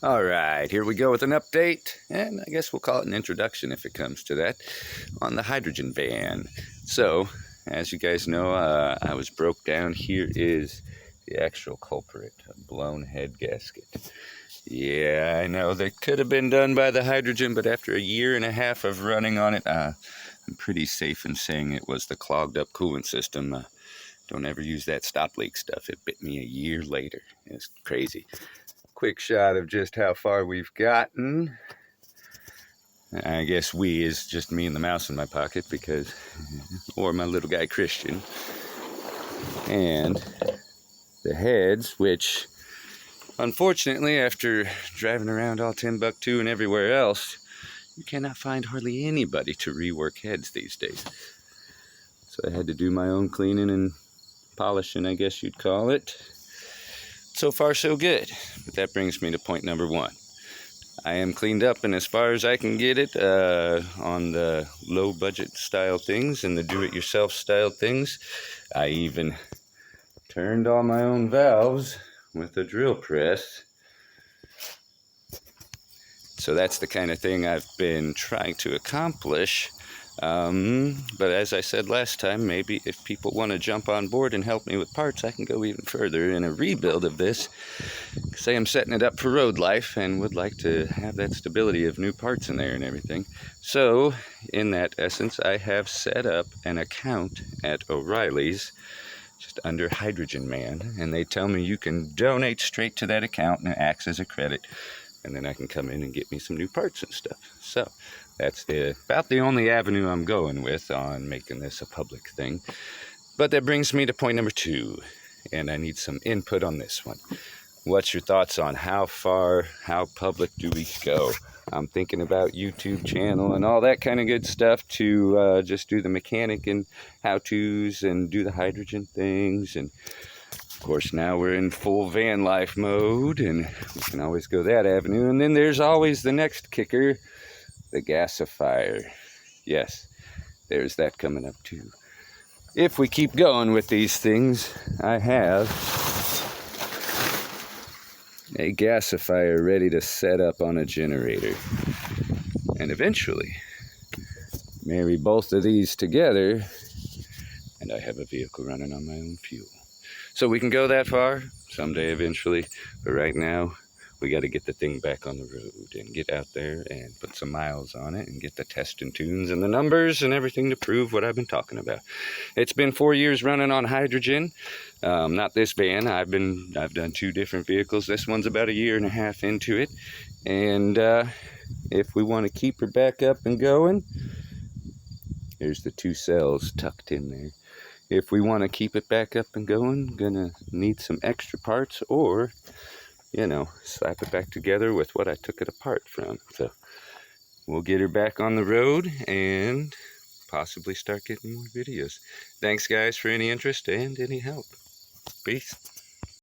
All right, here we go with an update, and I guess we'll call it an introduction if it comes to that, on the hydrogen van. So, as you guys know, I was broke down. Here is the actual culprit, a blown head gasket. Yeah, I know, that could have been done by the hydrogen, but after a year and a half of running on it, I'm pretty safe in saying it was the clogged up coolant system. Don't ever use that stop leak stuff. It bit me a year later. It's crazy. Quick shot of just how far we've gotten. I guess we is just me and the mouse in my pocket, because, or my little guy Christian. And the heads, which unfortunately, after driving around all Timbuktu and everywhere else, you cannot find hardly anybody to rework heads these days. So I had to do my own cleaning and polishing, I guess you'd call it. So far, so good. But that brings me to point number one. I am cleaned up, and as far as I can get it, on the low budget style things and the do-it-yourself style things, I even turned all my own valves with a drill press. So that's the kind of thing I've been trying to accomplish. But as I said last time, maybe if people want to jump on board and help me with parts, I can go even further in a rebuild of this. Say I'm setting it up for road life and would like to have that stability of new parts in there and everything. So in that essence, I have set up an account at O'Reilly's just under Hydrogen Man, and they tell me you can donate straight to that account and it acts as a credit, and then I can come in and get me some new parts and stuff. So that's about the only avenue I'm going with on making this a public thing. But that brings me to point number two, and I need some input on this one. What's your thoughts on how far, how public do we go? I'm thinking about YouTube channel and all that kind of good stuff to just do the mechanic and how-tos and do the hydrogen things. And of course, now we're in full van life mode, and we can always go that avenue. And then there's always the next kicker, the gasifier. Yes, there's that coming up too. If we keep going with these things, I have a gasifier ready to set up on a generator. And eventually, marry both of these together, and I have a vehicle running on my own fuel. So we can go that far someday eventually, but right now, we got to get the thing back on the road and get out there and put some miles on it and get the test and tunes and the numbers and everything to prove what I've been talking about. It's been 4 years running on hydrogen. Not this van. I've done two different vehicles. This one's about a year and a half into it. And if we want to keep her back up and going, there's the two cells tucked in there. If we want to keep it back up and going, gonna need some extra parts, or slap it back together with what I took it apart from. So we'll get her back on the road and possibly start getting more videos. Thanks, guys, for any interest and any help. Peace.